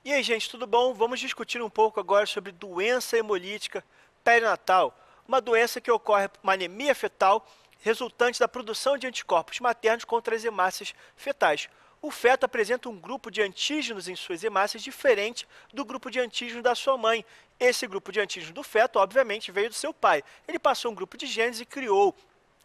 E aí, gente, tudo bom? Vamos discutir um pouco agora sobre doença hemolítica perinatal, uma doença que ocorre por uma anemia fetal resultante da produção de anticorpos maternos contra as hemácias fetais. O feto apresenta um grupo de antígenos em suas hemácias diferente do grupo de antígenos da sua mãe. Esse grupo de antígenos do feto, obviamente, veio do seu pai. Ele passou um grupo de genes e criou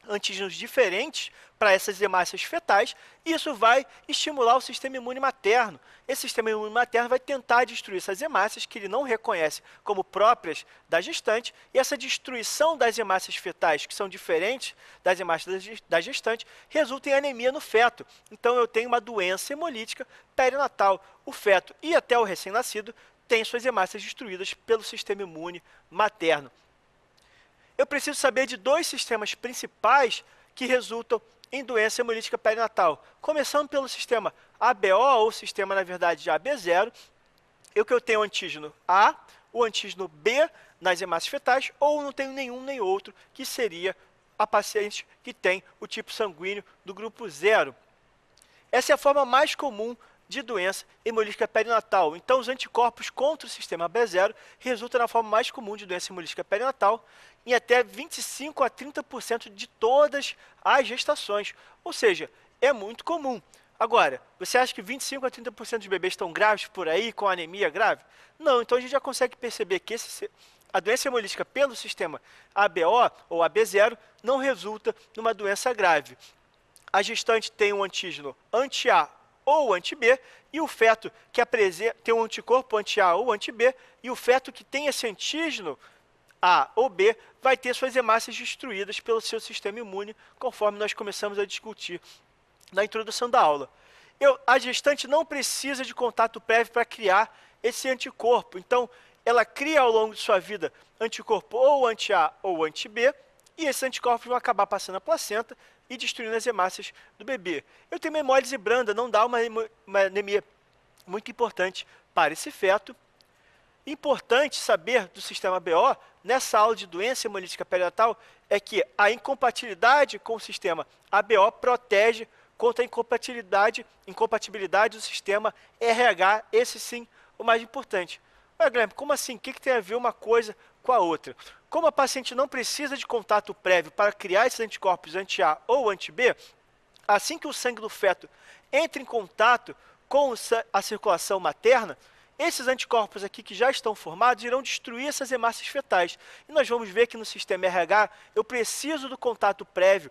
antígenos diferentes para essas hemácias fetais, e isso vai estimular o sistema imune materno. Esse sistema imune materno vai tentar destruir essas hemácias que ele não reconhece como próprias da gestante, e essa destruição das hemácias fetais, que são diferentes das hemácias da gestante, resulta em anemia no feto. Então eu tenho uma doença hemolítica perinatal. O feto e até o recém-nascido têm suas hemácias destruídas pelo sistema imune materno. Eu preciso saber de dois sistemas principais que resultam em doença hemolítica perinatal. Começando pelo sistema ABO, ou sistema, na verdade, de AB0, eu tenho o antígeno A, o antígeno B nas hemácias fetais, ou não tenho nenhum nem outro, que seria a paciente que tem o tipo sanguíneo do grupo 0. Essa é a forma mais comum de doença hemolítica perinatal. Então, os anticorpos contra o sistema B0 resultam na forma mais comum de doença hemolítica perinatal em até 25 a 30% de todas as gestações. Ou seja, é muito comum. Agora, você acha que 25 a 30% dos bebês estão grávidos por aí, com anemia grave? Não, então a gente já consegue perceber que a doença hemolítica pelo sistema ABO ou AB0 não resulta numa doença grave. A gestante tem um antígeno anti-A ou anti-B, e o feto que tem um anticorpo anti-A ou anti-B, e o feto que tem esse antígeno A ou B vai ter suas hemácias destruídas pelo seu sistema imune, conforme nós começamos a discutir na introdução da aula. A gestante não precisa de contato prévio para criar esse anticorpo, então ela cria ao longo de sua vida anticorpo ou anti-A ou anti-B, e esses anticorpos vão acabar passando a placenta e destruindo as hemácias do bebê. Eu tenho uma hemólise branda, não dá uma anemia muito importante para esse feto. Importante saber do sistema BO, nessa aula de doença hemolítica perinatal, é que a incompatibilidade com o sistema ABO protege contra a incompatibilidade do sistema RH, esse sim, o mais importante. Mas, Guilherme, como assim? O que tem a ver uma coisa com a outra? Como a paciente não precisa de contato prévio para criar esses anticorpos anti-A ou anti-B, assim que o sangue do feto entra em contato com a circulação materna, esses anticorpos aqui que já estão formados irão destruir essas hemácias fetais. E nós vamos ver que no sistema RH eu preciso do contato prévio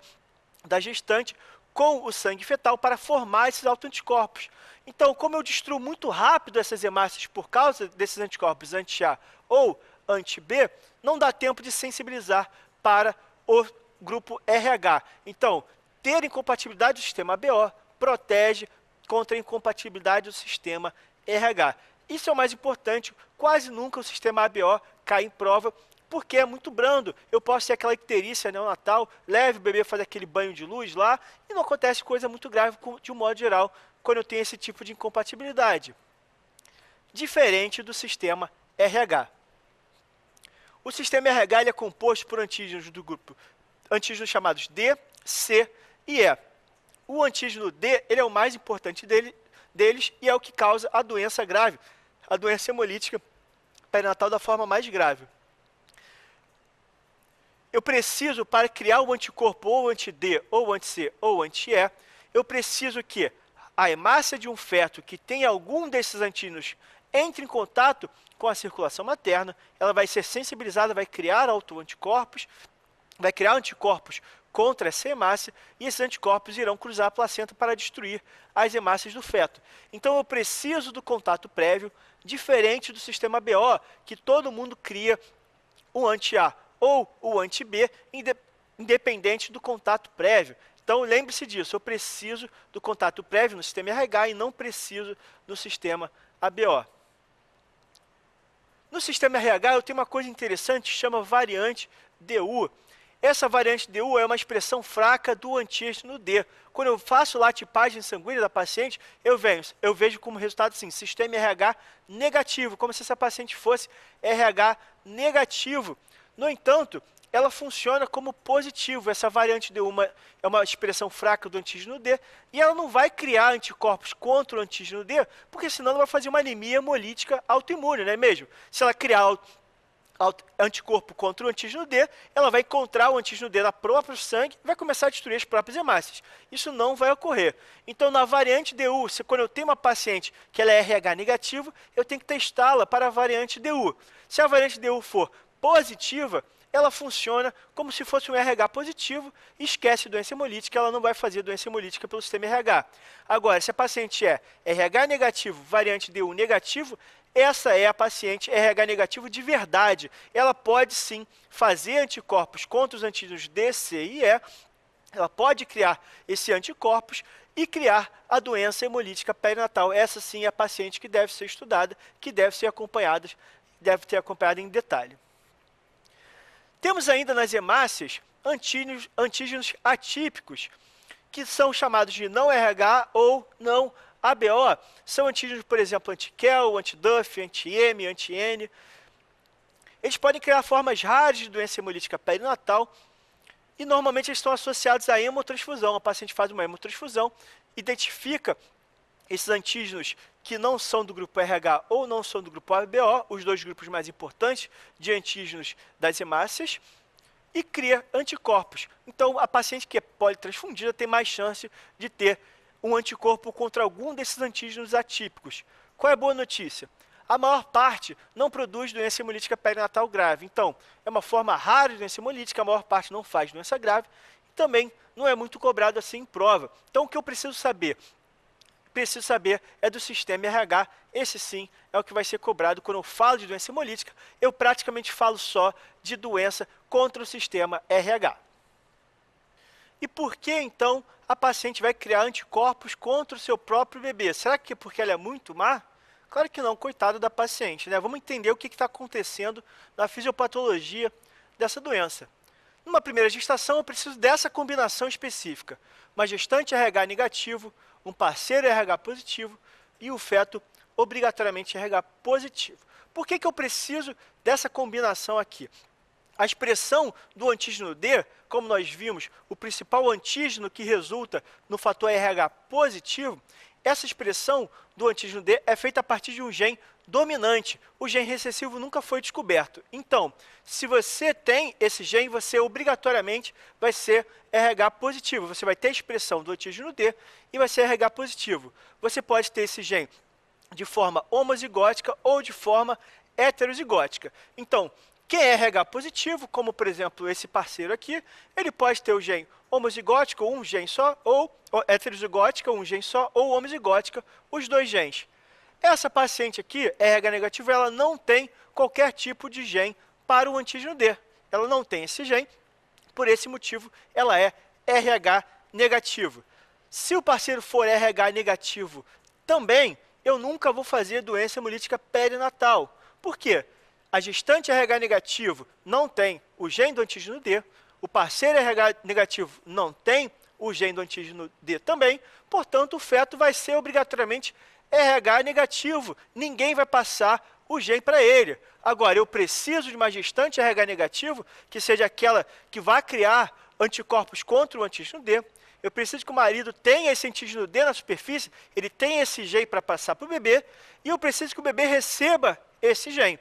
da gestante com o sangue fetal para formar esses autoanticorpos. Então, como eu destruo muito rápido essas hemácias por causa desses anticorpos anti-A ou anti-B, não dá tempo de sensibilizar para o grupo RH. Então, ter incompatibilidade do sistema ABO protege contra a incompatibilidade do sistema RH. Isso é o mais importante, quase nunca o sistema ABO cai em prova, porque é muito brando. Eu posso ter aquela icterícia neonatal, leve o bebê fazer aquele banho de luz lá, e não acontece coisa muito grave de um modo geral, quando eu tenho esse tipo de incompatibilidade. Diferente do sistema RH. O sistema RH ele é composto por antígenos do grupo, antígenos chamados D, C e E. O antígeno D ele é o mais importante deles e é o que causa a doença grave, a doença hemolítica perinatal da forma mais grave. Eu preciso, para criar um anticorpo ou anti-D, ou anti-C, ou anti-E, eu preciso que a hemácia de um feto que tem algum desses antígenos entre em contato com a circulação materna, ela vai ser sensibilizada, vai criar autoanticorpos, vai criar anticorpos contra essa hemácia, e esses anticorpos irão cruzar a placenta para destruir as hemácias do feto. Então eu preciso do contato prévio, diferente do sistema BO, que todo mundo cria o anti-A ou o anti-B, independente do contato prévio. Então lembre-se disso, eu preciso do contato prévio no sistema RH e não preciso no sistema ABO. No sistema RH eu tenho uma coisa interessante que chama variante DU. Essa variante DU é uma expressão fraca do antígeno D. Quando eu faço lá a tipagem sanguínea da paciente, eu vejo como resultado assim, sistema RH negativo, como se essa paciente fosse RH negativo. No entanto, ela funciona como positivo. Essa variante D1 é uma expressão fraca do antígeno D, e ela não vai criar anticorpos contra o antígeno D, porque senão ela vai fazer uma anemia hemolítica autoimune, não é mesmo? Se ela criar anticorpo contra o antígeno D, ela vai encontrar o antígeno D no próprio sangue e vai começar a destruir as próprias hemácias. Isso não vai ocorrer. Então, na variante DU, quando eu tenho uma paciente que ela é RH negativo, eu tenho que testá-la para a variante DU. Se a variante DU for positiva, ela funciona como se fosse um RH positivo e esquece doença hemolítica, ela não vai fazer doença hemolítica pelo sistema RH. Agora, se a paciente é RH negativo, variante DU negativo, essa é a paciente RH negativo de verdade. Ela pode sim fazer anticorpos contra os antígenos D, C e E, ela pode criar esse anticorpos e criar a doença hemolítica perinatal. Essa sim é a paciente que deve ser estudada, que deve ser acompanhada em detalhe. Temos ainda nas hemácias antígenos atípicos, que são chamados de não RH ou não ABO. São antígenos, por exemplo, anti-Kel, anti-Duff, anti-M, anti-N. Eles podem criar formas raras de doença hemolítica perinatal e normalmente eles estão associados à hemotransfusão. A paciente faz uma hemotransfusão, identifica esses antígenos que não são do grupo RH ou não são do grupo ABO, os dois grupos mais importantes de antígenos das hemácias, e cria anticorpos. Então, a paciente que é politransfundida tem mais chance de ter um anticorpo contra algum desses antígenos atípicos. Qual é a boa notícia? A maior parte não produz doença hemolítica perinatal grave. Então, é uma forma rara de doença hemolítica, a maior parte não faz doença grave, e também não é muito cobrado assim em prova. Então, o que eu preciso saber? É do sistema RH. Esse sim é o que vai ser cobrado. Quando eu falo de doença hemolítica, eu praticamente falo só de doença contra o sistema RH. E por que então a paciente vai criar anticorpos contra o seu próprio bebê? Será que é porque ela é muito má? Claro que não, coitado da paciente, né? Vamos entender o que está acontecendo na fisiopatologia dessa doença. Numa primeira gestação, eu preciso dessa combinação específica. Uma gestante RH negativo, um parceiro RH positivo e o feto obrigatoriamente RH positivo. Por que eu preciso dessa combinação aqui? A expressão do antígeno D, como nós vimos, o principal antígeno que resulta no fator RH positivo, essa expressão do antígeno D é feita a partir de um gene dominante. O gene recessivo nunca foi descoberto. Então, se você tem esse gene, você obrigatoriamente vai ser RH positivo. Você vai ter a expressão do antígeno D e vai ser RH positivo. Você pode ter esse gene de forma homozigótica ou de forma heterozigótica. Então, quem é RH positivo, como por exemplo esse parceiro aqui, ele pode ter o gene homozigótico, um gene só, ou heterozigótica, um gene só, ou homozigótica, os dois genes. Essa paciente aqui, RH negativa, ela não tem qualquer tipo de gene para o antígeno D. Ela não tem esse gene, por esse motivo ela é RH negativo. Se o parceiro for RH negativo também, eu nunca vou fazer doença hemolítica perinatal. Por quê? A gestante RH negativo não tem o gene do antígeno D, o parceiro RH negativo não tem o gene do antígeno D também, portanto, o feto vai ser obrigatoriamente RH negativo. Ninguém vai passar o gene para ele. Agora, eu preciso de uma gestante RH negativo, que seja aquela que vai criar anticorpos contra o antígeno D. Eu preciso que o marido tenha esse antígeno D na superfície, ele tenha esse gene para passar para o bebê, e eu preciso que o bebê receba esse gene.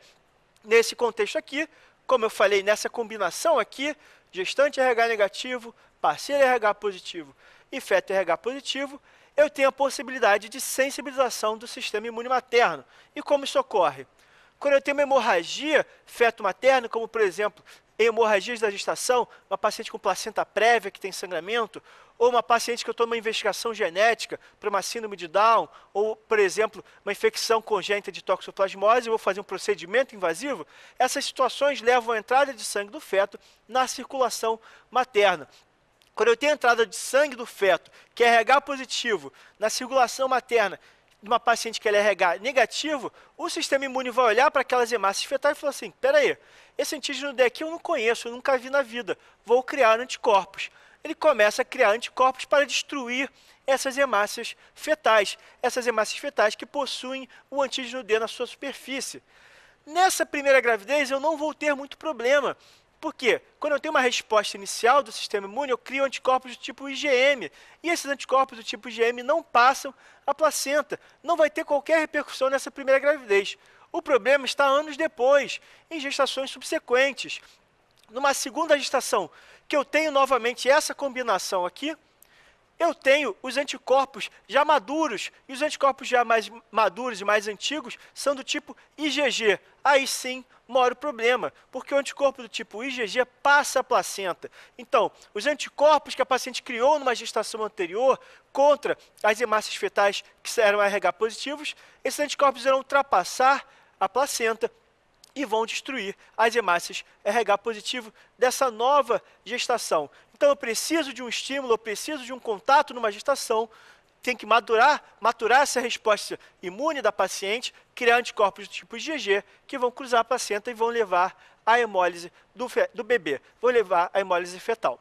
Nesse contexto aqui, como eu falei, nessa combinação aqui, gestante RH negativo, parceiro RH positivo e feto RH positivo, eu tenho a possibilidade de sensibilização do sistema imune materno. E como isso ocorre? Quando eu tenho uma hemorragia feto-materno, como por exemplo, hemorragias da gestação, uma paciente com placenta prévia que tem sangramento, ou uma paciente que eu estou numa investigação genética para uma síndrome de Down, ou, por exemplo, uma infecção congênita de toxoplasmose, eu vou fazer um procedimento invasivo, essas situações levam a entrada de sangue do feto na circulação materna. Quando eu tenho entrada de sangue do feto, que é RH positivo, na circulação materna, de uma paciente que é RH negativo, o sistema imune vai olhar para aquelas hemácias fetais e falar assim, peraí, esse antígeno D aqui eu não conheço, eu nunca vi na vida, vou criar anticorpos. Ele começa a criar anticorpos para destruir essas hemácias fetais que possuem o antígeno D na sua superfície. Nessa primeira gravidez eu não vou ter muito problema, Por quê? Quando eu tenho uma resposta inicial do sistema imune, eu crio anticorpos do tipo IgM. E esses anticorpos do tipo IgM não passam a placenta. Não vai ter qualquer repercussão nessa primeira gravidez. O problema está anos depois, em gestações subsequentes. Numa segunda gestação, que eu tenho novamente essa combinação aqui, eu tenho os anticorpos já maduros, e os anticorpos já mais maduros e mais antigos são do tipo IgG. Aí sim mora o problema, porque o anticorpo do tipo IgG passa a placenta. Então, os anticorpos que a paciente criou numa gestação anterior contra as hemácias fetais que eram RH positivos, esses anticorpos irão ultrapassar a placenta e vão destruir as hemácias RH positivo dessa nova gestação. Então, eu preciso de um estímulo, eu preciso de um contato numa gestação, tem que maturar essa resposta imune da paciente, criar anticorpos do tipo IgG, que vão cruzar a placenta e vão levar à hemólise do bebê, vão levar à hemólise fetal.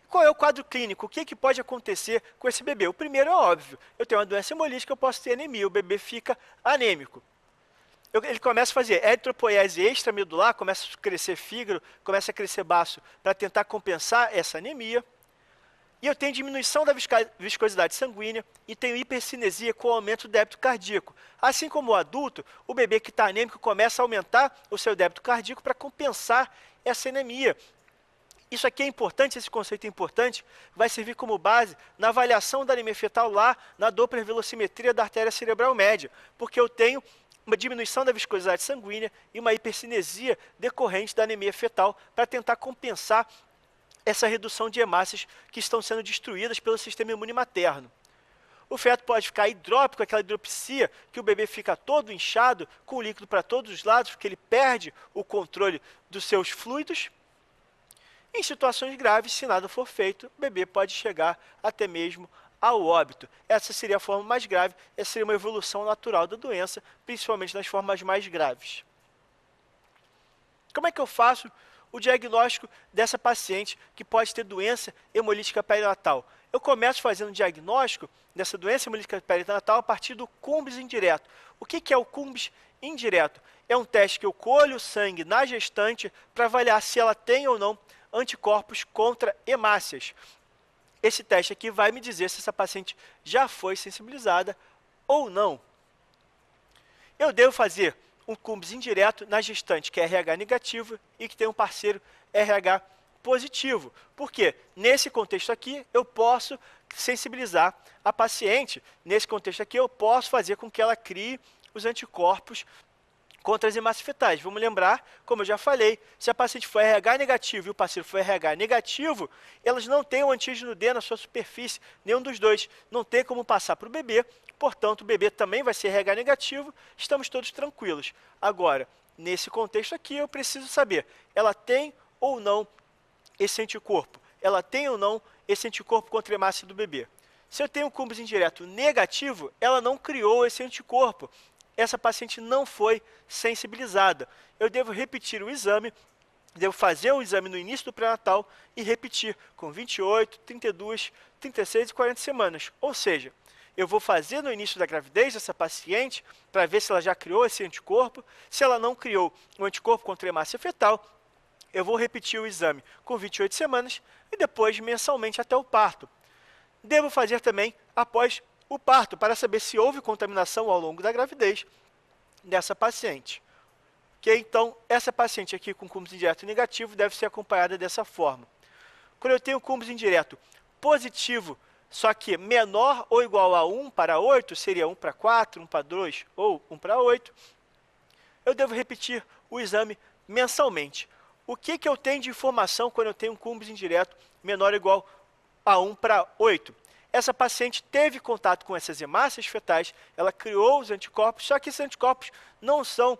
Qual é o quadro clínico? O que pode acontecer com esse bebê? O primeiro é óbvio, eu tenho uma doença hemolítica, eu posso ter anemia, o bebê fica anêmico. Ele começa a fazer eritropoiese extramedular, começa a crescer fígado, começa a crescer baço para tentar compensar essa anemia. E eu tenho diminuição da viscosidade sanguínea e tenho hipercinesia com o aumento do débito cardíaco. Assim como o adulto, o bebê que está anêmico começa a aumentar o seu débito cardíaco para compensar essa anemia. Isso aqui é importante, esse conceito é importante, vai servir como base na avaliação da anemia fetal lá na Doppler velocimetria da artéria cerebral média, porque eu tenho uma diminuição da viscosidade sanguínea e uma hipercinesia decorrente da anemia fetal para tentar compensar essa redução de hemácias que estão sendo destruídas pelo sistema imune materno. O feto pode ficar hidrópico, aquela hidropsia, que o bebê fica todo inchado, com líquido para todos os lados, porque ele perde o controle dos seus fluidos. Em situações graves, se nada for feito, o bebê pode chegar até mesmo ao óbito. Essa seria a forma mais grave, essa seria uma evolução natural da doença, principalmente nas formas mais graves. Como é que eu faço o diagnóstico dessa paciente que pode ter doença hemolítica perinatal? Eu começo fazendo o diagnóstico dessa doença hemolítica perinatal a partir do Cumbis indireto. O que é o Cumbis indireto? É um teste que eu colho o sangue na gestante para avaliar se ela tem ou não anticorpos contra hemácias. Esse teste aqui vai me dizer se essa paciente já foi sensibilizada ou não. Eu devo fazer um Cumbis indireto na gestante que é RH negativo e que tem um parceiro RH positivo. Por quê? Nesse contexto aqui, eu posso sensibilizar a paciente. Nesse contexto aqui, eu posso fazer com que ela crie os anticorpos contra as hemácias fetais. Vamos lembrar, como eu já falei, se a paciente for RH negativo e o parceiro for RH negativo, elas não têm o antígeno D na sua superfície, nenhum dos dois, não tem como passar para o bebê, portanto, o bebê também vai ser RH negativo, estamos todos tranquilos. Agora, nesse contexto aqui, eu preciso saber, ela tem ou não esse anticorpo? Ela tem ou não esse anticorpo contra a hemácia do bebê? Se eu tenho um Cumbis indireto negativo, ela não criou esse anticorpo. Essa paciente não foi sensibilizada. Eu devo repetir o exame, devo fazer o exame no início do pré-natal e repetir com 28, 32, 36 e 40 semanas. Ou seja, eu vou fazer no início da gravidez essa paciente para ver se ela já criou esse anticorpo. Se ela não criou o anticorpo contra a hemácia fetal, eu vou repetir o exame com 28 semanas e depois mensalmente até o parto. Devo fazer também após o parto, para saber se houve contaminação ao longo da gravidez dessa paciente. Então, essa paciente aqui com Cumbis indireto negativo deve ser acompanhada dessa forma. Quando eu tenho Cumbis indireto positivo, só que menor ou igual a 1/8, seria 1/4, 1/2 ou 1/8, eu devo repetir o exame mensalmente. O que eu tenho de informação quando eu tenho um Cumbis indireto menor ou igual a 1/8? Essa paciente teve contato com essas hemácias fetais, ela criou os anticorpos, só que esses anticorpos não são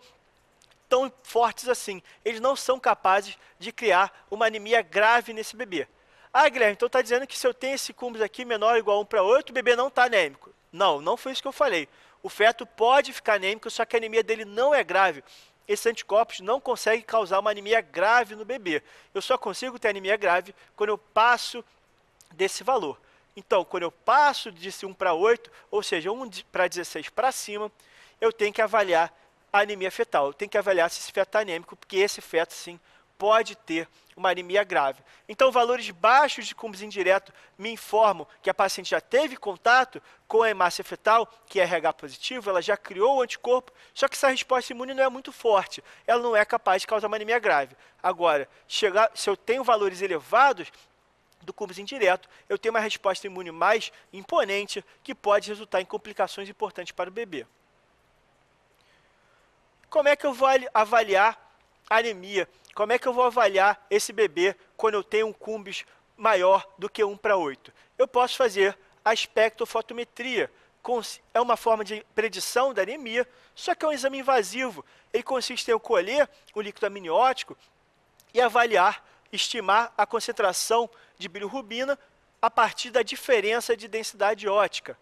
tão fortes assim. Eles não são capazes de criar uma anemia grave nesse bebê. Ah, Guilherme, então está dizendo que se eu tenho esse Cumbis aqui menor ou igual a 1/8, o bebê não está anêmico. Não, não foi isso que eu falei. O feto pode ficar anêmico, só que a anemia dele não é grave. Esses anticorpos não conseguem causar uma anemia grave no bebê. Eu só consigo ter anemia grave quando eu passo desse valor. Então, quando eu passo de 1/8, ou seja, 1/16 para cima, eu tenho que avaliar a anemia fetal. Eu tenho que avaliar se esse feto está anêmico, porque esse feto, sim, pode ter uma anemia grave. Então, valores baixos de cúmulos indireto me informam que a paciente já teve contato com a hemácia fetal, que é RH positivo, ela já criou o anticorpo, só que essa resposta imune não é muito forte, ela não é capaz de causar uma anemia grave. Agora, se eu tenho valores elevados do cúmulos indireto, eu tenho uma resposta imune mais imponente, que pode resultar em complicações importantes para o bebê. Como é que eu vou avaliar a anemia? Como é que eu vou avaliar esse bebê quando eu tenho um cúmbis maior do que 1:8? Eu posso fazer a espectrofotometria. É uma forma de predição da anemia, só que é um exame invasivo. Ele consiste em eu colher o líquido amniótico e avaliar, estimar a concentração de bilirrubina a partir da diferença de densidade ótica.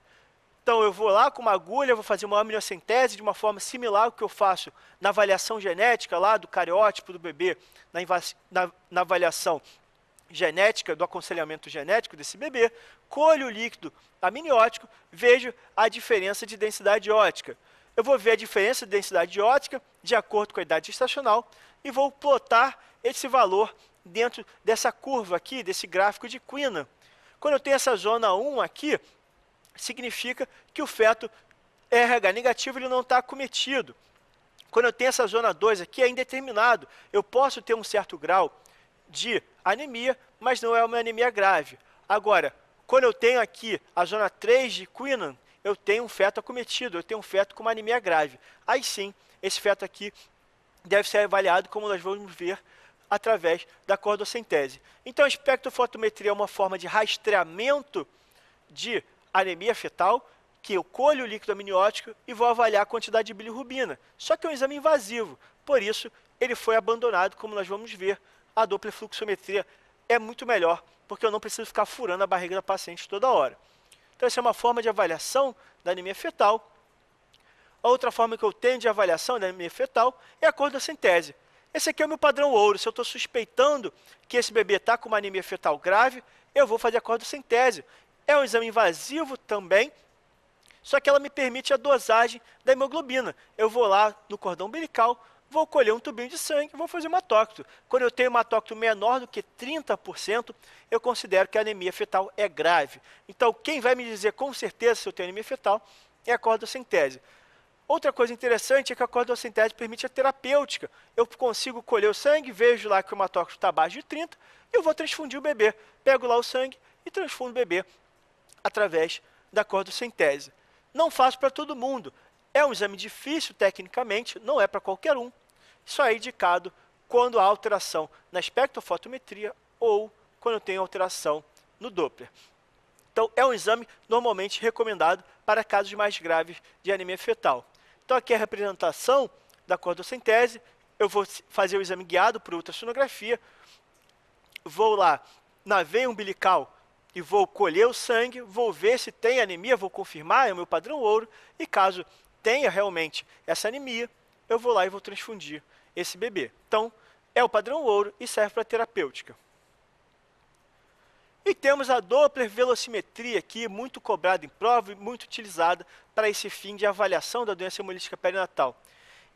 Então, eu vou lá com uma agulha, vou fazer uma amniocentese de uma forma similar ao que eu faço na avaliação genética lá do cariótipo do bebê, na avaliação genética, do aconselhamento genético desse bebê, colho o líquido amniótico, vejo a diferença de densidade ótica. Eu vou ver a diferença de densidade ótica de acordo com a idade gestacional e vou plotar esse valor dentro dessa curva aqui, desse gráfico de Quina. Quando eu tenho essa zona 1 aqui, significa que o feto RH negativo ele não está acometido. Quando eu tenho essa zona 2 aqui, é indeterminado. Eu posso ter um certo grau de anemia, mas não é uma anemia grave. Agora, quando eu tenho aqui a zona 3 de Queenan, eu tenho um feto acometido, eu tenho um feto com uma anemia grave. Aí sim, esse feto aqui deve ser avaliado, como nós vamos ver, através da cordocentese. Então, a espectrofotometria é uma forma de rastreamento de anemia fetal, que eu colho o líquido amniótico e vou avaliar a quantidade de bilirrubina. Só que é um exame invasivo, por isso ele foi abandonado, como nós vamos ver. A doppler fluxometria é muito melhor, porque eu não preciso ficar furando a barriga da paciente toda hora. Então, essa é uma forma de avaliação da anemia fetal. A outra forma que eu tenho de avaliação da anemia fetal é a cordocentese. Esse aqui é o meu padrão ouro. Se eu estou suspeitando que esse bebê está com uma anemia fetal grave, eu vou fazer a cordocentese. É um exame invasivo também, só que ela me permite a dosagem da hemoglobina. Eu vou lá no cordão umbilical, vou colher um tubinho de sangue e vou fazer hematócrito. Quando eu tenho hematócrito menor do que 30%, eu considero que a anemia fetal é grave. Então, quem vai me dizer com certeza se eu tenho anemia fetal é a cordocentese. Outra coisa interessante é que a cordocentese permite a terapêutica. Eu consigo colher o sangue, vejo lá que o hematócrito está abaixo de 30, e eu vou transfundir o bebê. Pego lá o sangue e transfundo o bebê através da cordocentese. Não faço para todo mundo. É um exame difícil tecnicamente, não é para qualquer um. Só é indicado quando há alteração na espectrofotometria ou quando tem alteração no Doppler. Então, é um exame normalmente recomendado para casos mais graves de anemia fetal. Então, aqui é a representação da cordocentese. Eu vou fazer o exame guiado por ultrassonografia. Vou lá na veia umbilical e vou colher o sangue, vou ver se tem anemia, vou confirmar, é o meu padrão ouro. E caso tenha realmente essa anemia, eu vou lá e vou transfundir esse bebê. Então, é o padrão ouro e serve para terapêutica. E temos a Doppler velocimetria aqui, muito cobrada em prova e muito utilizada para esse fim de avaliação da doença hemolítica perinatal.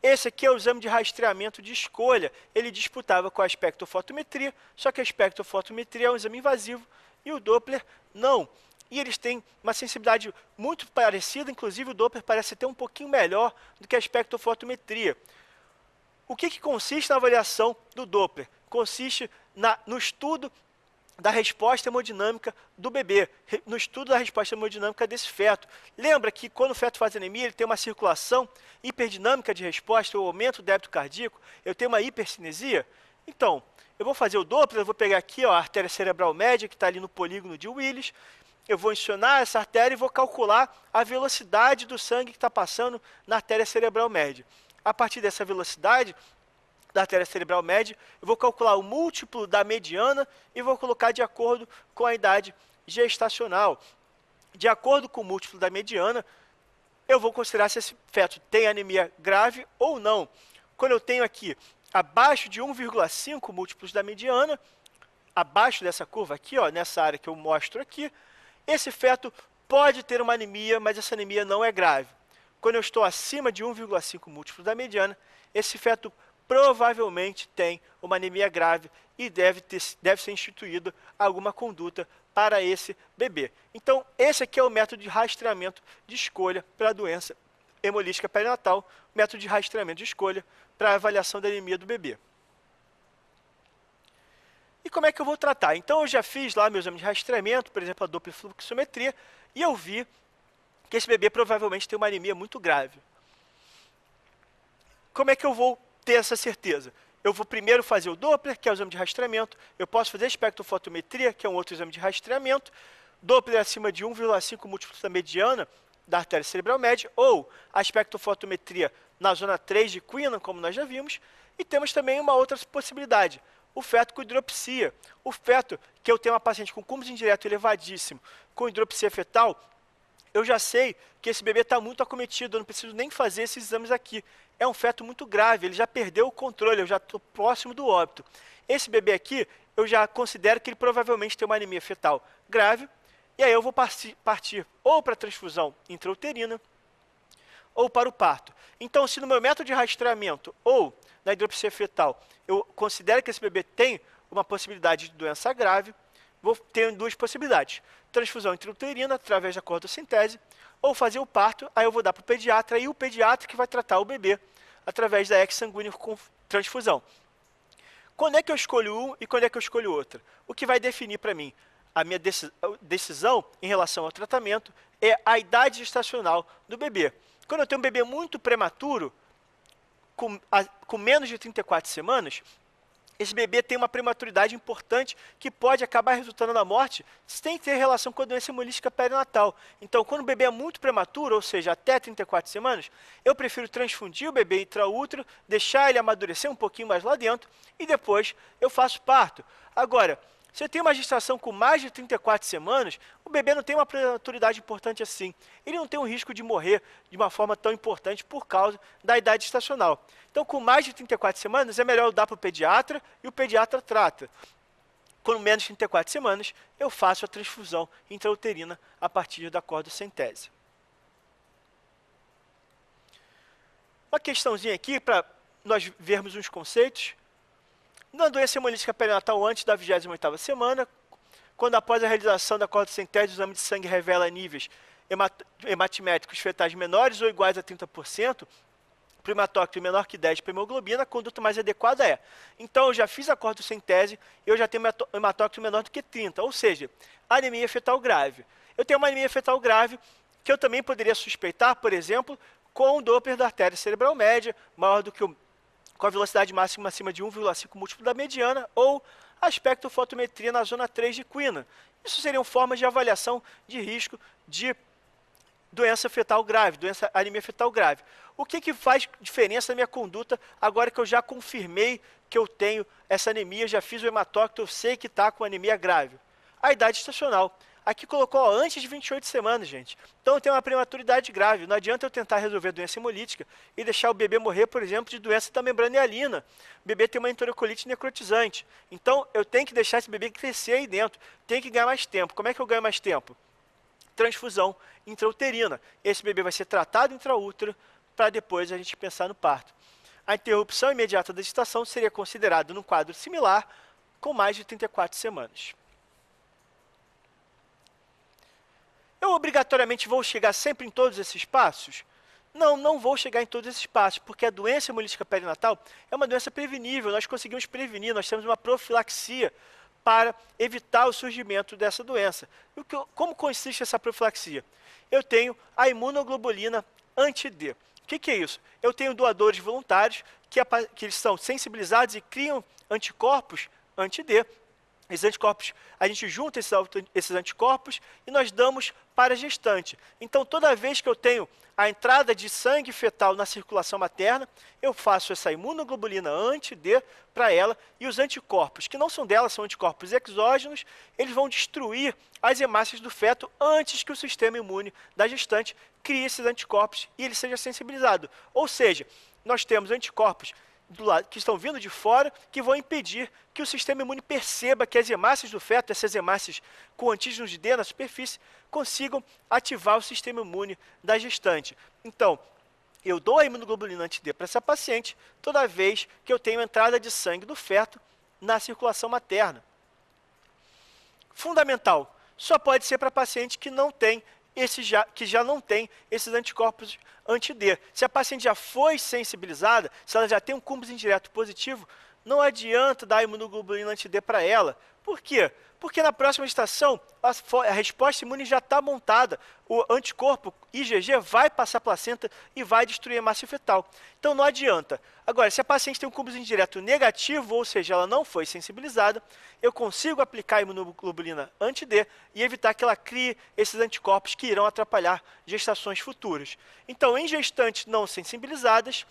Esse aqui é o exame de rastreamento de escolha. Ele disputava com a espectrofotometria, só que a espectrofotometria é um exame invasivo e o Doppler não. E eles têm uma sensibilidade muito parecida, inclusive o Doppler parece ter um pouquinho melhor do que a espectrofotometria. O que consiste na avaliação do Doppler? Consiste no estudo da resposta hemodinâmica do bebê, no estudo da resposta hemodinâmica desse feto. Lembra que quando o feto faz anemia, ele tem uma circulação hiperdinâmica de resposta, eu aumento o débito cardíaco, eu tenho uma hipercinesia? Então, eu vou fazer o Doppler, eu vou pegar aqui ó, a artéria cerebral média, que está ali no polígono de Willis, eu vou incionar essa artéria e vou calcular a velocidade do sangue que está passando na artéria cerebral média. A partir dessa velocidade da artéria cerebral média, eu vou calcular o múltiplo da mediana e vou colocar de acordo com a idade gestacional. De acordo com o múltiplo da mediana, eu vou considerar se esse feto tem anemia grave ou não. Quando eu tenho aqui abaixo de 1,5 múltiplos da mediana, abaixo dessa curva aqui, ó, nessa área que eu mostro aqui, esse feto pode ter uma anemia, mas essa anemia não é grave. quando eu estou acima de 1,5 múltiplo da mediana, esse feto provavelmente tem uma anemia grave e deve ser instituído alguma conduta para esse bebê. Então, esse aqui é o método de rastreamento de escolha para a doença hemolítica perinatal, método de rastreamento de escolha para a avaliação da anemia do bebê. E como é que eu vou tratar? Então, eu já fiz lá meu exame de rastreamento, por exemplo, a dopplerfluxometria, e eu vi que esse bebê provavelmente tem uma anemia muito grave. Como é que eu vou ter essa certeza? Eu vou primeiro fazer o Doppler, que é o exame de rastreamento, eu posso fazer a espectrofotometria, que é um outro exame de rastreamento, Doppler acima de 1,5 múltiplos da mediana da artéria cerebral média, ou a espectrofotometria na zona 3 de Queenan, como nós já vimos, e temos também uma outra possibilidade, o feto com hidropsia. O feto, que eu tenho uma paciente com cúmulo indireto elevadíssimo, com hidropsia fetal, eu já sei que esse bebê está muito acometido, eu não preciso nem fazer esses exames aqui. É um feto muito grave, ele já perdeu o controle, eu já estou próximo do óbito. Esse bebê aqui, eu já considero que ele provavelmente tem uma anemia fetal grave, e aí eu vou partir ou para a transfusão intrauterina, ou para o parto. Então, se no meu método de rastreamento ou na hidropsia fetal, eu considero que esse bebê tem uma possibilidade de doença grave, vou ter duas possibilidades. Transfusão intrauterina, através da cordocintese, ou fazer o parto, aí eu vou dar para o pediatra, e o pediatra que vai tratar o bebê através da ex-sanguíneo com transfusão. Quando é que eu escolho um e quando é que eu escolho outro? O que vai definir para mim a minha decisão em relação ao tratamento é a idade gestacional do bebê. Quando eu tenho um bebê muito prematuro, com menos de 34 semanas, esse bebê tem uma prematuridade importante que pode acabar resultando na morte sem ter relação com a doença hemolítica perinatal. Então, quando o bebê é muito prematuro, ou seja, até 34 semanas, eu prefiro transfundir o bebê intraútero, deixar ele amadurecer um pouquinho mais lá dentro e depois eu faço parto. Agora, se eu tenho uma gestação com mais de 34 semanas, o bebê não tem uma prematuridade importante assim. Ele não tem um risco de morrer de uma forma tão importante por causa da idade gestacional. Então, com mais de 34 semanas, é melhor eu dar para o pediatra e o pediatra trata. Com menos de 34 semanas, eu faço a transfusão intrauterina a partir da cordocentese. Uma questãozinha aqui para nós vermos uns conceitos. Na doença hemolítica perinatal antes da 28ª semana, quando após a realização da cordocentese, o exame de sangue revela níveis hematimétricos fetais menores ou iguais a 30%, para o hematócrito menor que 10 para hemoglobina, a conduta mais adequada é. Então, eu já fiz a cordocentese e eu já tenho hematócrito menor do que 30, ou seja, anemia fetal grave. Eu tenho uma anemia fetal grave que eu também poderia suspeitar, por exemplo, com o Doppler da artéria cerebral média, maior do que com a velocidade máxima acima de 1,5 múltiplo da mediana, ou a espectrofotometria na zona 3 de Queenan. Isso seriam formas de avaliação de risco de doença fetal grave, anemia fetal grave. O que faz diferença na minha conduta agora que eu já confirmei que eu tenho essa anemia, já fiz o hematócrito, eu sei que está com anemia grave? A idade estacional. Aqui colocou antes de 28 semanas, gente. Então, eu tenho uma prematuridade grave. Não adianta eu tentar resolver a doença hemolítica e deixar o bebê morrer, por exemplo, de doença da membrana hialina. O bebê tem uma enterocolite necrotizante. Então, eu tenho que deixar esse bebê crescer aí dentro. Tem que ganhar mais tempo. Como é que eu ganho mais tempo? Transfusão intrauterina. Esse bebê vai ser tratado intraútero para depois a gente pensar no parto. A interrupção imediata da gestação seria considerada num quadro similar com mais de 34 semanas. Eu obrigatoriamente vou chegar sempre em todos esses passos? Não, não vou chegar em todos esses passos, porque a doença hemolítica perinatal é uma doença prevenível, nós conseguimos prevenir, nós temos uma profilaxia para evitar o surgimento dessa doença. Como consiste essa profilaxia? Eu tenho a imunoglobulina anti-D. O que é isso? Eu tenho doadores voluntários que eles são sensibilizados e criam anticorpos anti-D. Esses anticorpos, a gente junta esses anticorpos e nós damos para a gestante. Então, toda vez que eu tenho a entrada de sangue fetal na circulação materna, eu faço essa imunoglobulina anti-D para ela, e os anticorpos, que não são dela, são anticorpos exógenos, eles vão destruir as hemácias do feto antes que o sistema imune da gestante crie esses anticorpos e ele seja sensibilizado. Ou seja, nós temos anticorpos que estão vindo de fora, que vão impedir que o sistema imune perceba que as hemácias do feto, essas hemácias com antígenos de D na superfície, consigam ativar o sistema imune da gestante. Então, eu dou a imunoglobulina anti-D para essa paciente toda vez que eu tenho entrada de sangue do feto na circulação materna. Fundamental, só pode ser para paciente que não tem que já não tem esses anticorpos anti-D. Se a paciente já foi sensibilizada, se ela já tem um cúmulo indireto positivo, não adianta dar imunoglobulina anti-D para ela. Por quê? Porque na próxima gestação, a resposta imune já está montada. O anticorpo IgG vai passar a placenta e vai destruir a massa fetal. Então não adianta. Agora, se a paciente tem um cúmulo indireto negativo, ou seja, ela não foi sensibilizada, eu consigo aplicar a imunoglobulina anti-D e evitar que ela crie esses anticorpos que irão atrapalhar gestações futuras. Então, em gestantes não sensibilizadas,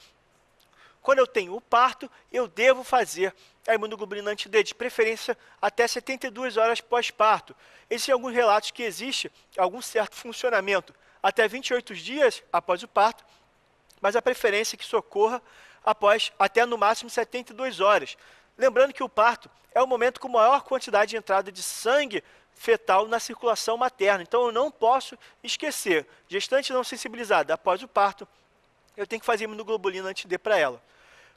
quando eu tenho o parto, eu devo fazer a imunoglobulina anti-D, de preferência até 72 horas pós-parto. Existem alguns relatos que existe algum certo funcionamento até 28 dias após o parto, mas a preferência é que isso ocorra após até no máximo 72 horas. Lembrando que o parto é o momento com maior quantidade de entrada de sangue fetal na circulação materna. Então eu não posso esquecer, gestante não sensibilizada após o parto, eu tenho que fazer imunoglobulina anti-D para ela.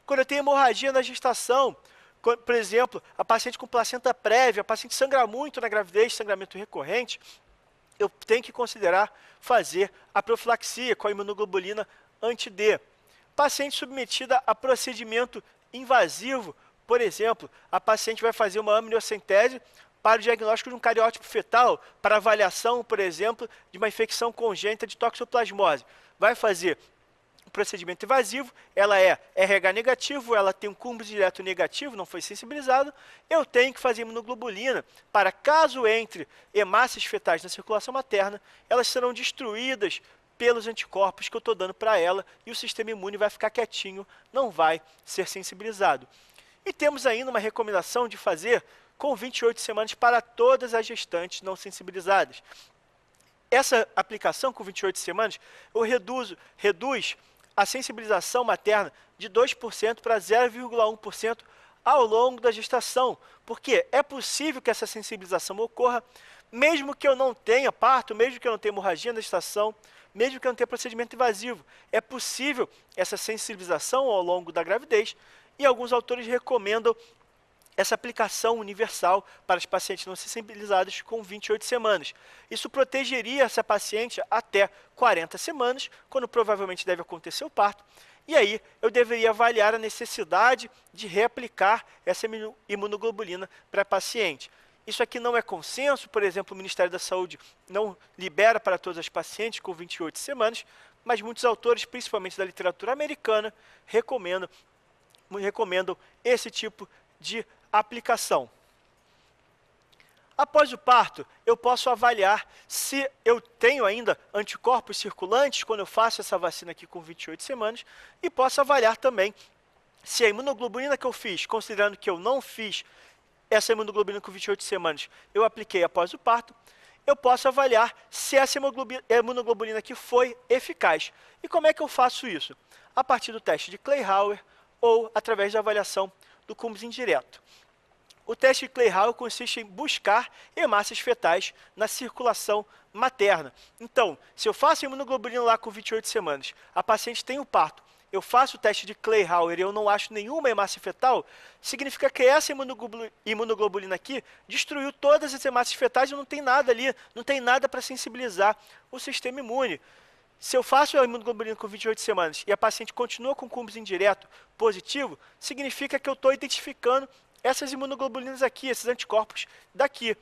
Quando eu tenho hemorragia na gestação, por exemplo, a paciente com placenta prévia, a paciente sangra muito na gravidez, sangramento recorrente, eu tenho que considerar fazer a profilaxia com a imunoglobulina anti-D. Paciente submetida a procedimento invasivo, por exemplo, a paciente vai fazer uma amniocentese para o diagnóstico de um cariótipo fetal, para avaliação, por exemplo, de uma infecção congênita de toxoplasmose. Vai fazer procedimento invasivo, ela é RH negativo, ela tem um cúmulo direto negativo, não foi sensibilizado, eu tenho que fazer imunoglobulina para, caso entre hemácias fetais na circulação materna, elas serão destruídas pelos anticorpos que eu estou dando para ela e o sistema imune vai ficar quietinho, não vai ser sensibilizado. E temos ainda uma recomendação de fazer com 28 semanas para todas as gestantes não sensibilizadas. Essa aplicação com 28 semanas, eu reduz a sensibilização materna de 2% para 0,1% ao longo da gestação, porque é possível que essa sensibilização ocorra mesmo que eu não tenha parto, mesmo que eu não tenha hemorragia na gestação, mesmo que eu não tenha procedimento invasivo. É possível essa sensibilização ao longo da gravidez e alguns autores recomendam essa aplicação universal para as pacientes não sensibilizadas com 28 semanas. Isso protegeria essa paciente até 40 semanas, quando provavelmente deve acontecer o parto, e aí eu deveria avaliar a necessidade de reaplicar essa imunoglobulina para a paciente. Isso aqui não é consenso, por exemplo, o Ministério da Saúde não libera para todas as pacientes com 28 semanas, mas muitos autores, principalmente da literatura americana, recomendam esse tipo de aplicação. Após o parto, eu posso avaliar se eu tenho ainda anticorpos circulantes quando eu faço essa vacina aqui com 28 semanas e posso avaliar também se a imunoglobulina que eu fiz, considerando que eu não fiz essa imunoglobulina com 28 semanas, eu apliquei após o parto, eu posso avaliar se essa imunoglobulina aqui foi eficaz. E como é que eu faço isso? A partir do teste de Kleihauer ou através da avaliação do cúmulo indireto. O teste de Kleihauer consiste em buscar hemácias fetais na circulação materna. Então, se eu faço a imunoglobulina lá com 28 semanas, a paciente tem o parto, eu faço o teste de Kleihauer e eu não acho nenhuma hemácia fetal, significa que essa imunoglobulina aqui destruiu todas as hemácias fetais e não tem nada ali, não tem nada para sensibilizar o sistema imune. Se eu faço a imunoglobulina com 28 semanas e a paciente continua com cúmulo indireto positivo, significa que eu estou identificando essas imunoglobulinas aqui, esses anticorpos daqui.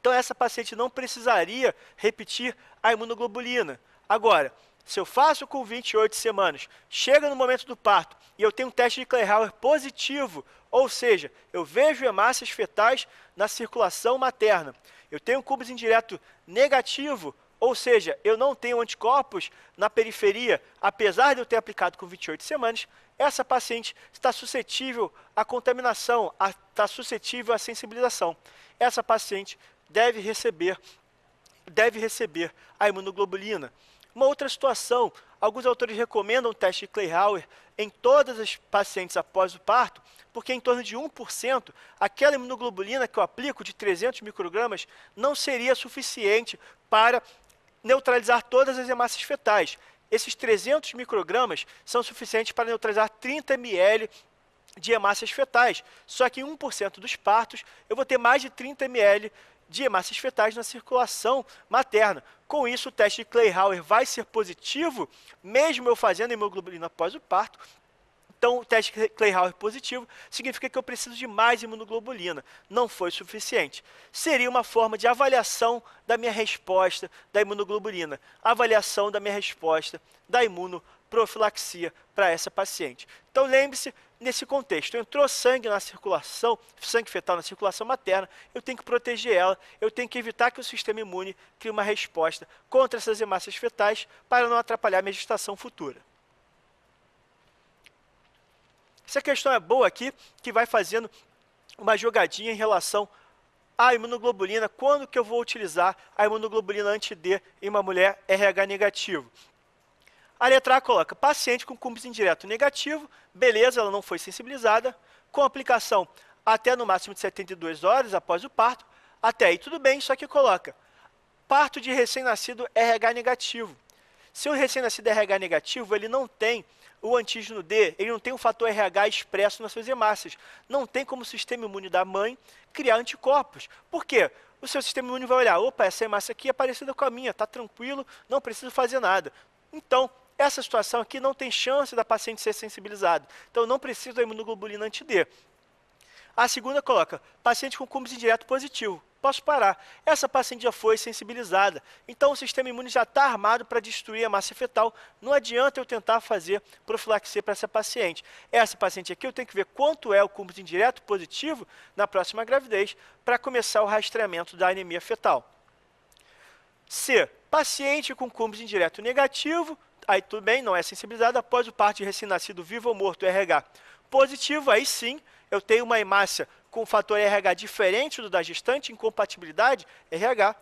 Então essa paciente não precisaria repetir a imunoglobulina. Agora, se eu faço com 28 semanas, chega no momento do parto e eu tenho um teste de Kleihauer positivo, ou seja, eu vejo hemácias fetais na circulação materna, eu tenho um cúmulo indireto negativo, ou seja, eu não tenho anticorpos na periferia, apesar de eu ter aplicado com 28 semanas, essa paciente está suscetível à contaminação, está suscetível à sensibilização. Essa paciente deve receber a imunoglobulina. Uma outra situação, alguns autores recomendam o teste de Kleihauer em todas as pacientes após o parto, porque em torno de 1%, aquela imunoglobulina que eu aplico de 300 microgramas não seria suficiente para neutralizar todas as hemácias fetais. Esses 300 microgramas são suficientes para neutralizar 30 ml de hemácias fetais. Só que em 1% dos partos, eu vou ter mais de 30 ml de hemácias fetais na circulação materna. Com isso, o teste de Kleihauer vai ser positivo, mesmo eu fazendo hemoglobina após o parto. Então, o teste de Kleihauer positivo significa que eu preciso de mais imunoglobulina. Não foi suficiente. Seria uma forma de avaliação da minha resposta da imunoglobulina, avaliação da minha resposta da imunoprofilaxia para essa paciente. Então, lembre-se, nesse contexto, entrou sangue na circulação, sangue fetal na circulação materna, eu tenho que proteger ela, eu tenho que evitar que o sistema imune crie uma resposta contra essas hemácias fetais para não atrapalhar a minha gestação futura. Essa questão é boa aqui, que vai fazendo uma jogadinha em relação à imunoglobulina, quando que eu vou utilizar a imunoglobulina anti-D em uma mulher RH negativo. A letra A coloca paciente com cúmbis indireto negativo, beleza, ela não foi sensibilizada, com aplicação até no máximo de 72 horas após o parto, até aí tudo bem, só que coloca parto de recém-nascido RH negativo. Se o recém-nascido RH negativo, ele não tem o antígeno D, ele não tem o fator RH expresso nas suas hemácias. Não tem como o sistema imune da mãe criar anticorpos. Por quê? O seu sistema imune vai olhar, opa, essa hemácia aqui é parecida com a minha, está tranquilo, não preciso fazer nada. Então, essa situação aqui não tem chance da paciente ser sensibilizada. Então, não preciso da imunoglobulina anti-D. A segunda coloca, paciente com cúmbis indireto positivo. Posso parar. Essa paciente já foi sensibilizada. Então, o sistema imune já está armado para destruir a hemácia fetal. Não adianta eu tentar fazer profilaxia para essa paciente. Essa paciente aqui, eu tenho que ver quanto é o cúmbis indireto positivo na próxima gravidez para começar o rastreamento da anemia fetal. C. Paciente com cúmbis indireto negativo. Aí tudo bem, não é sensibilizada. Após o parto de recém-nascido vivo ou morto, RH positivo, aí sim, eu tenho uma hemácia com fator RH diferente do da gestante, incompatibilidade, RH,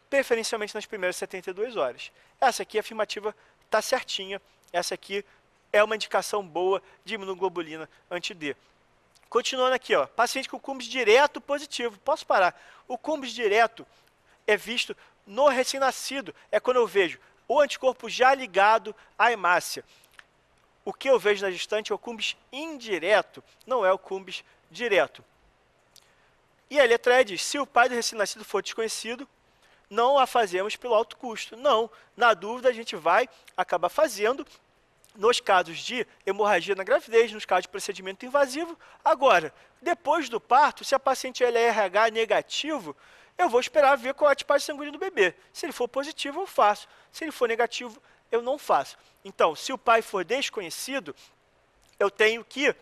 preferencialmente nas primeiras 72 horas. Essa aqui, a afirmativa está certinha. Essa aqui é uma indicação boa de imunoglobulina anti-D. Continuando aqui, ó, paciente com cúmbis direto positivo. Posso parar. O cúmbis direto é visto no recém-nascido. É quando eu vejo o anticorpo já ligado à hemácia. O que eu vejo na gestante é o cúmbis indireto, não é o cúmbis direto. E a letra E diz, se o pai do recém-nascido for desconhecido, não a fazemos pelo alto custo. Não, na dúvida a gente vai acabar fazendo nos casos de hemorragia na gravidez, nos casos de procedimento invasivo. Agora, depois do parto, se a paciente é RH negativo, eu vou esperar ver qual é a tipagem sanguínea do bebê. Se ele for positivo, eu faço. Se ele for negativo, eu não faço. Então, se o pai for desconhecido, eu tenho que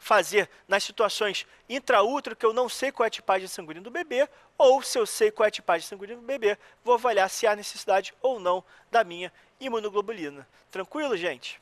fazer nas situações intraútero, que eu não sei qual é a tipagem sanguínea do bebê, ou se eu sei qual é a tipagem sanguínea do bebê, vou avaliar se há necessidade ou não da minha imunoglobulina. Tranquilo, gente?